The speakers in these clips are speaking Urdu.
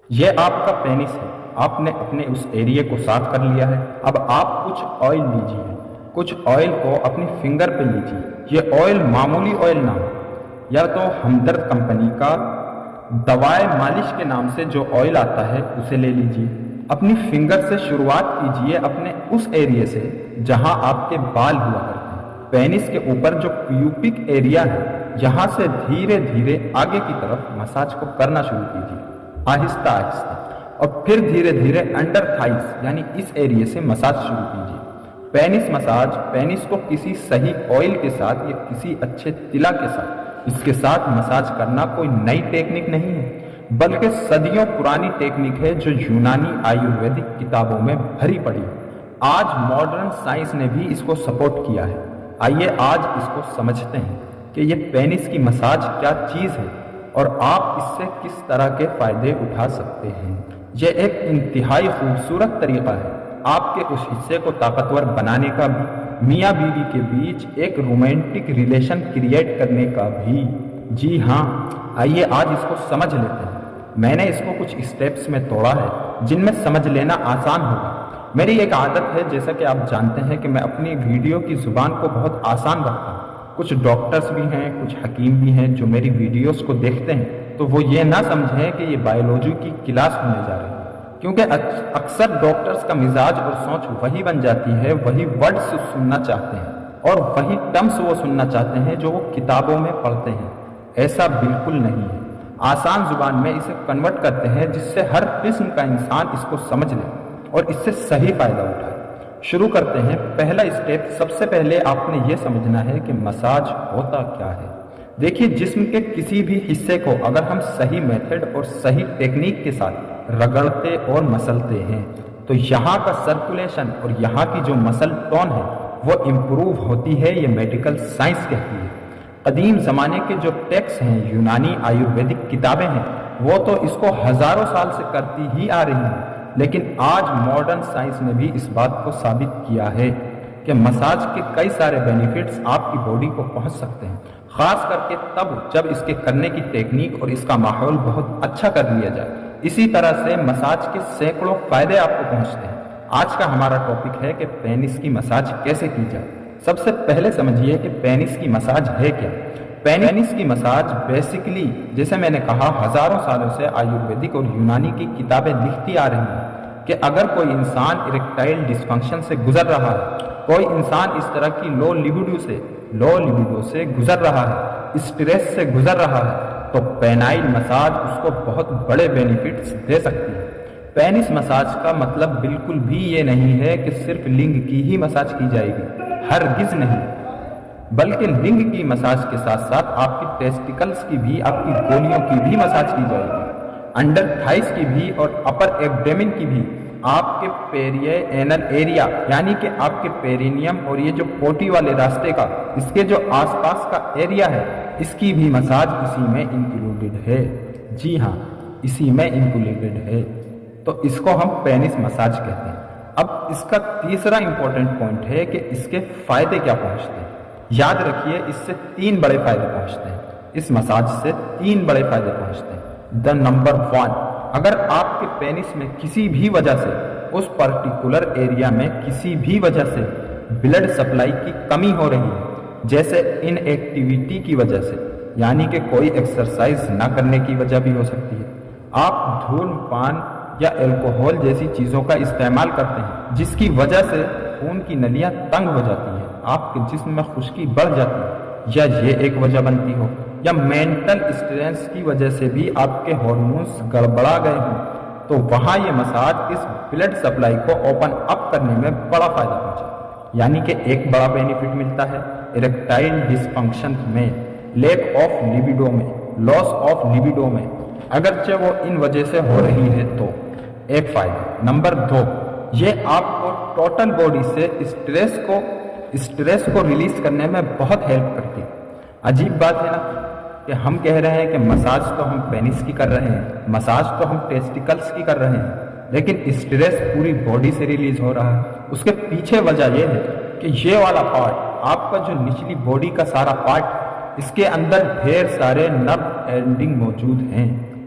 یہ آپ کا پینس ہے، آپ نے اپنے اس ایریے کو صاف کر لیا ہے۔ اب آپ کچھ آئل لیجیے، کچھ آئل کو اپنی فنگر پہ لیجیے۔ یہ آئل معمولی آئل نہ ہو، یا تو ہمدرد کمپنی کا دوائے مالش کے نام سے جو آئل آتا ہے اسے لے لیجیے۔ اپنی فنگر سے شروعات کیجیے، اپنے اس ایریے سے جہاں آپ کے بال ہوا کرتے ہیں۔ پینس کے اوپر جو پیوپک ایریا ہے یہاں سے دھیرے دھیرے آگے کی طرف مساج کو کرنا شروع کیجیے، آہستہ آہستہ، اور پھر دھیرے دھیرے انڈر تھائز یعنی اس ایریے سے مساج شروع کیجیے۔ پینس مساج، پینس کو کسی صحیح آئل کے ساتھ یا کسی اچھے تلا کے ساتھ اس کے ساتھ مساج کرنا کوئی نئی ٹیکنیک نہیں ہے، بلکہ صدیوں پرانی ٹیکنیک ہے جو یونانی آیورویدک کتابوں میں بھری پڑی ہے۔ آج ماڈرن سائنس نے بھی اس کو سپورٹ کیا ہے۔ آئیے آج اس کو سمجھتے ہیں کہ یہ پینس کی مساج کیا چیز ہے اور آپ اس سے کس طرح کے فائدے اٹھا سکتے ہیں۔ یہ ایک انتہائی خوبصورت طریقہ ہے آپ کے اس حصے کو طاقتور بنانے کا بھی، میاں بیوی کے بیچ ایک رومانٹک ریلیشن کریٹ کرنے کا بھی۔ جی ہاں، آئیے آج اس کو سمجھ لیتے ہیں۔ میں نے اس کو کچھ اسٹیپس میں توڑا ہے جن میں سمجھ لینا آسان ہوگا۔ میری ایک عادت ہے، جیسا کہ آپ جانتے ہیں، کہ میں اپنی ویڈیو کی زبان کو بہت آسان رکھتا ہوں۔ کچھ ڈاکٹرز بھی ہیں، کچھ حکیم بھی ہیں جو میری ویڈیوز کو دیکھتے ہیں تو وہ یہ نہ سمجھیں کہ یہ بایولوجی کی کلاس ہونے جا رہی ہے، کیونکہ اکثر ڈاکٹرز کا مزاج اور سوچ وہی بن جاتی ہے، وہی ورڈز سننا چاہتے ہیں اور وہی ٹرمز وہ سننا چاہتے ہیں جو وہ کتابوں میں پڑھتے ہیں۔ ایسا بالکل نہیں ہے۔ آسان زبان میں اسے کنورٹ کرتے ہیں جس سے ہر قسم کا انسان اس کو سمجھ لے اور اس سے صحیح فائدہ اٹھائے۔ شروع کرتے ہیں۔ پہلا اسٹیپ، سب سے پہلے آپ نے یہ سمجھنا ہے کہ مساج ہوتا کیا ہے۔ دیکھیے، جسم کے کسی بھی حصے کو اگر ہم صحیح میتھڈ اور صحیح ٹیکنیک کے ساتھ رگڑتے اور مسلتے ہیں تو یہاں کا سرکولیشن اور یہاں کی جو مسل ٹون ہے وہ امپروو ہوتی ہے، یہ میڈیکل سائنس کہتی ہے۔ قدیم زمانے کے جو ٹیکسٹ ہیں، یونانی آیورویدک کتابیں ہیں، وہ تو اس کو ہزاروں سال سے کرتی ہی آ رہی ہیں، لیکن آج ماڈرن سائنس نے بھی اس بات کو ثابت کیا ہے کہ مساج کے کئی سارے بینیفٹس آپ کی باڈی کو پہنچ سکتے ہیں، خاص کر کے تب جب اس کے کرنے کی ٹیکنیک اور اس کا ماحول بہت اچھا کر لیا جائے۔ اسی طرح سے مساج کے سینکڑوں فائدے آپ کو پہنچتے ہیں۔ آج کا ہمارا ٹاپک ہے کہ پینس کی مساج کیسے کی جائے۔ سب سے پہلے سمجھیے کہ پینس کی مساج ہے کیا۔ پینس کی مساج بیسیکلی، جیسے میں نے کہا، ہزاروں سالوں سے آیورویدک اور یونانی کی کتابیں لکھتی آ رہی ہیں کہ اگر کوئی انسان اریکٹائل ڈسفنکشن سے گزر رہا ہے، کوئی انسان اس طرح کی لو لیبیڈو سے گزر رہا ہے، اسٹریس سے گزر رہا ہے، تو پینائل مساج اس کو بہت بڑے بینیفٹس دے سکتی ہے۔ پینس مساج کا مطلب بالکل بھی یہ نہیں ہے کہ صرف لنگ کی ہی مساج کی جائے گی، ہرگز نہیں، بلکہ لنگ کی مساج کے ساتھ ساتھ آپ کی ٹیسٹیکلز کی بھی، آپ کی گولیوں کی بھی مساج کی جائے گی، انڈر تھائز کی بھی اور اپر ایبڈیمن کی بھی، آپ کے پیرینل ایریا یعنی کہ آپ کے پیرینیم اور یہ جو پوٹی والے راستے کا، اس کے جو آس پاس کا ایریا ہے، اس کی بھی مساج اسی میں انکلوڈڈ ہے۔ جی ہاں، اسی میں انکلوڈڈ ہے، تو اس کو ہم پینس مساج کہتے ہیں۔ اب اس کا تیسرا امپورٹنٹ پوائنٹ ہے کہ اس کے فائدے کیا پہنچتے ہیں۔ یاد رکھیے، اس سے 3 بڑے فائدے پہنچتے ہیں، اس مساج سے 3 بڑے فائدے پہنچتے ہیں۔ نمبر 1، اگر آپ کے پینس میں کسی بھی وجہ سے، اس پرٹیکولر ایریا میں کسی بھی وجہ سے بلڈ سپلائی کی کمی ہو رہی ہے، جیسے ان ایکٹیویٹی کی وجہ سے، یعنی کہ کوئی ایکسرسائز نہ کرنے کی وجہ بھی ہو سکتی ہے، آپ دھول پان یا الکوہول جیسی چیزوں کا استعمال کرتے ہیں جس کی وجہ سے خون کی نلیاں تنگ ہو جاتی ہیں، آپ کے جسم میں خشکی بڑھ جاتی ہے، یا یہ ایک وجہ بنتی ہو، یا مینٹل اسٹریس کی وجہ سے بھی آپ کے ہارمونز گڑبڑا گئے ہوں، تو وہاں یہ مساج اس بلڈ سپلائی کو اوپن اپ کرنے میں بڑا فائدہ پہنچے، یعنی کہ ایک بڑا بینیفٹ ملتا ہے اریکٹائل ڈسفنکشن میں، لیک آف لیبیڈو میں، لاس آف لیبیڈو میں، اگرچہ وہ ان وجہ سے ہو رہی ہے تو ایک فائدہ۔ نمبر 2، یہ آپ کو ٹوٹل باڈی سے اسٹریس کو ریلیز کرنے میں بہت ہیلپ کرتی ہے۔ عجیب بات ہے نا کہ ہم کہہ رہے ہیں کہ مساج تو ہم پینس کی کر رہے ہیں، مساج تو ہم ٹیسٹیکلز کی کر رہے ہیں، لیکن اسٹریس پوری باڈی سے ریلیز ہو رہا ہے۔ اس کے پیچھے وجہ یہ ہے کہ یہ والا پارٹ، آپ کا جو نچلی باڈی کا سارا پارٹ، اس کے اندر ڈھیر سارے نرو اینڈنگ موجود ہیں،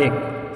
1,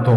2,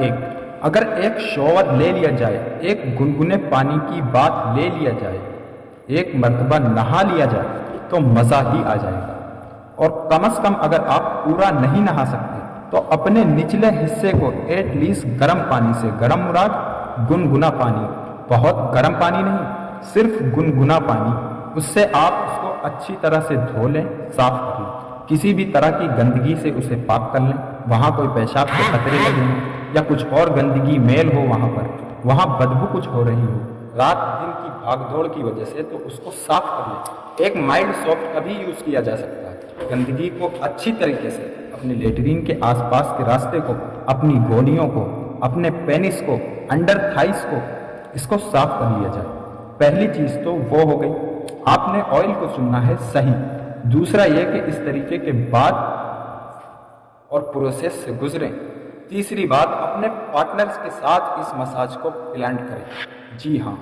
1, اگر ایک شاور لے لیا جائے، ایک گنگنے پانی کی بات لے لیا جائے، ایک مرتبہ نہا لیا جائے تو مزہ ہی آ جائے گا۔ اور کم از کم اگر آپ پورا نہیں نہا سکتے تو اپنے نچلے حصے کو ایٹ لیسٹ گرم پانی سے، گرم مراد گنگنا پانی، بہت گرم پانی نہیں، صرف گنگنا پانی، اس سے آپ اس کو اچھی طرح سے دھو لیں، صاف کر لیں، کسی بھی طرح کی گندگی سے اسے پاک کر لیں، وہاں کوئی پیشاب کے خطرے لگے ہیں یا کچھ اور گندگی میل ہو وہاں بدبو کچھ ہو رہی ہو رات دن کی بھاگ دوڑ کی وجہ سے، تو اس کو صاف کر لیں۔ ایک مائلڈ سافٹ کا بھی یوز کیا جا سکتا ہے۔ گندگی کو اچھی طریقے سے اپنے لیٹرین کے آس پاس کے راستے کو، اپنی گولیوں کو، اپنے پینس کو، انڈر تھائس کو، اس کو صاف کر لیا جائے۔ پہلی چیز تو وہ ہو گئی، آپ نے آئل کو چننا ہے صحیح۔ دوسرا یہ کہ اس طریقے کے بعد اور پروسیس سے گزریں۔ تیسری بات، اپنے پارٹنرز کے ساتھ اس مساج کو پلانٹ کریں۔ جی ہاں،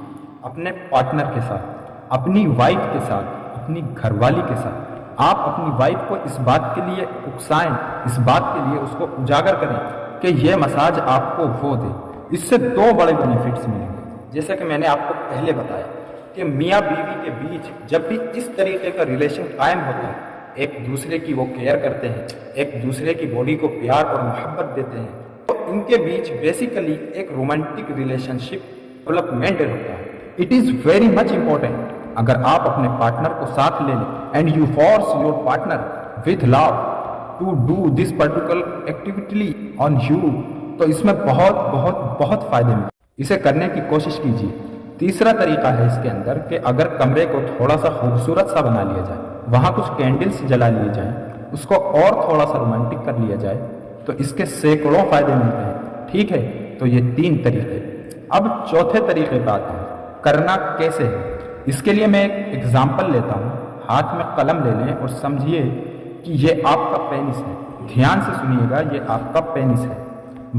اپنے پارٹنر کے ساتھ، اپنی وائف کے ساتھ، اپنی گھر والی کے ساتھ۔ آپ اپنی وائف کو اس بات کے لیے اکسائیں، اس بات کے لیے اس کو اجاگر کریں کہ یہ مساج آپ کو وہ دے۔ اس سے دو بڑے بینیفٹس ملیں گے، جیسے کہ میں نے آپ کو پہلے بتایا کہ میاں بیوی کے بیچ جب بھی اس طریقے کا ریلیشن قائم ہوتا ہے، ایک دوسرے کی وہ کیئر کرتے ہیں، ایک دوسرے کی باڈی کو پیار اور محبت دیتے ہیں، تو ان کے بیچ بیسیکلی ایک رومانٹک ریلیشن شپ ڈیولپمنٹ ہوتا ہے۔ It is very much important. اگر آپ اپنے پارٹنر کو ساتھ لے لیں and you force your partner with love to do this particular activity on you, تو اس میں بہت بہت بہت فائدے ملیں۔ اسے کرنے کی کوشش کیجیے۔ تیسرا طریقہ ہے اس کے اندر کہ اگر کمرے کو تھوڑا سا خوبصورت سا بنا لیا جائے، وہاں کچھ کینڈلز جلا لیے جائیں، اس کو اور تھوڑا سا رومانٹک کر لیا جائے، تو اس کے سینکڑوں فائدے ملتے ہیں۔ ٹھیک ہے، تو یہ 3 طریقے۔ اب چوتھے طریقے پہ آتے ہیں، کرنا کیسے ہے۔ اس کے لیے میں ایک ایگزامپل لیتا ہوں۔ ہاتھ میں قلم لے لیں اور سمجھیے کہ یہ آپ کا پینس ہے۔ دھیان سے سنیے گا، یہ آپ کا پینس ہے۔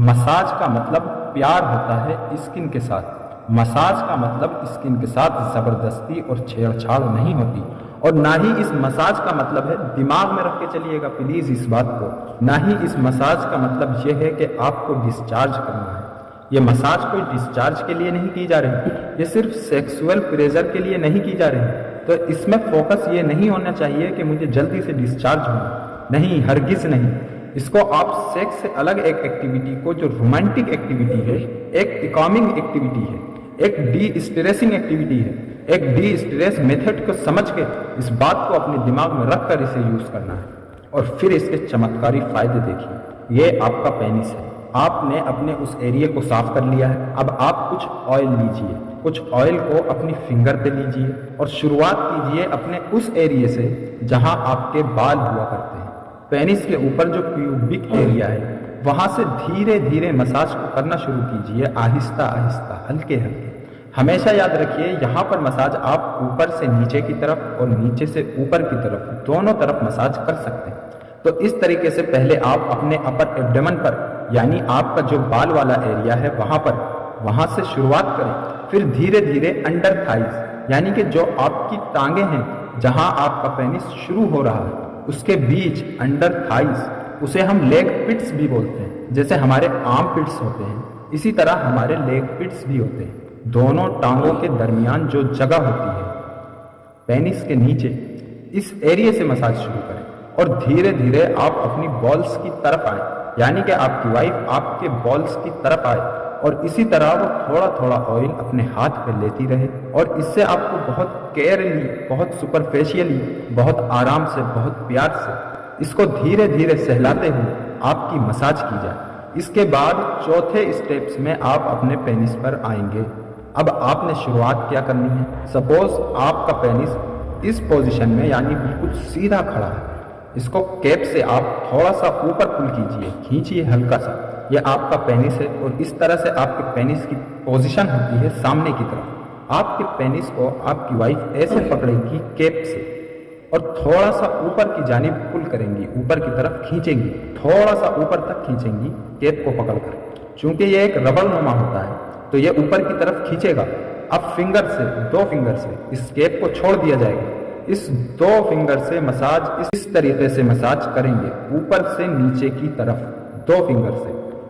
مساج کا مطلب پیار ہوتا ہے اسکن کے ساتھ۔ مساج کا مطلب اسکن کے ساتھ زبردستی اور چھیڑ چھاڑ نہیں ہوتی، اور نہ ہی اس مساج کا مطلب ہے، دماغ میں رکھ کے چلیے گا پلیز اس بات کو، نہ ہی اس مساج کا مطلب یہ ہے کہ آپ کو ڈسچارج کرنا ہے۔ یہ مساج کوئی ڈسچارج کے لیے نہیں کی جا رہی، یہ صرف سیکسول پریزر کے لیے نہیں کی جا رہی۔ تو اس میں فوکس یہ نہیں ہونا چاہیے کہ مجھے جلدی سے ڈسچارج ہونا، نہیں، ہرگز نہیں۔ اس کو آپ سیکس سے الگ ایک ایکٹیویٹی کو، جو رومانٹک ایکٹیویٹی ہے، ایک اکامنگ ایکٹیویٹی ہے، ایک ڈی اسٹریسنگ ایکٹیویٹی ہے، ایک ڈی اسٹریس میتھڈ کو سمجھ کے اس بات کو اپنے دماغ میں رکھ کر اسے یوز کرنا ہے، اور پھر اس کے چمتکاری فائدے دیکھیے۔ یہ آپ کا پینس ہے، آپ نے اپنے اس ایریے کو صاف کر لیا ہے۔ اب آپ کچھ آئل لیجئے، کچھ آئل کو اپنی فنگر پہ لیجئے اور شروعات کیجئے اپنے اس ایریے سے جہاں آپ کے بال ہوا کرتے ہیں۔ پینس کے اوپر جو پیوبک ایریا ہے، وہاں سے دھیرے دھیرے مساج کو کرنا شروع کیجئے، آہستہ آہستہ، ہلکے ہلکے۔ ہمیشہ یاد رکھیے، یہاں پر مساج آپ اوپر سے نیچے کی طرف اور نیچے سے اوپر کی طرف، دونوں طرف مساج کر سکتے ہیں۔ تو اس طریقے سے پہلے آپ اپنے اپر ایبڈمن پر، یعنی آپ کا جو بال والا ایریا ہے وہاں سے شروعات کریں، پھر دھیرے دھیرے انڈر تھائز، یعنی کہ جو آپ کی ٹانگیں ہیں، جہاں آپ کا پینس شروع ہو رہا ہے، اس کے بیچ انڈر تھائز، اسے ہم لیگ پٹس بھی بولتے ہیں۔ جیسے ہمارے آرم پٹس ہوتے ہیں، اسی طرح ہمارے لیگ پٹس بھی ہوتے ہیں۔ دونوں ٹانگوں کے درمیان جو جگہ ہوتی ہے پینس کے نیچے، اس ایریے سے مساج شروع کریں، اور دھیرے دھیرے آپ اپنی بالز کی طرف آئیں، یعنی کہ آپ کی وائف آپ کے بالز کی طرف آئے، اور اسی طرح وہ تھوڑا تھوڑا آئل اپنے ہاتھ پہ لیتی رہے، اور اس سے آپ کو بہت کیئرلی، بہت سپرفیشیلی، بہت آرام سے، بہت پیار سے اس کو دھیرے دھیرے سہلاتے ہوئے آپ کی مساج کی جائے۔ اس کے بعد چوتھے اسٹیپس میں آپ اپنے پینس پر آئیں گے۔ اب آپ نے شروعات کیا کرنی ہے؟ سپوز آپ کا پینس اس پوزیشن میں، یعنی بالکل سیدھا کھڑا ہے، اس کو کیپ سے آپ تھوڑا سا اوپر پل کیجئے، کھینچیے ہلکا سا، یہ آپ کا پینس ہے، اور اس طرح سے آپ کے پینس کی پوزیشن ہوتی ہے سامنے کی طرف۔ آپ کے پینس کو آپ کی وائف ایسے پکڑے گی کیپ سے، اور تھوڑا سا اوپر کی جانب پل کریں گی، اوپر کی طرف کھینچیں گی، تھوڑا سا اوپر تک کھینچیں گی کیپ کو پکڑ کر۔ چونکہ یہ ایک ربڑ نما ہوتا ہے تو یہ اوپر کی طرف کھینچے گا۔ اب فنگر سے، 2 فنگر سے اس کیپ کو چھوڑ دیا جائے گا۔ اس 2 فنگر سے مساج اس طریقے سے مساج کریں گے، اوپر سے نیچے کی طرف 2 فنگر سے،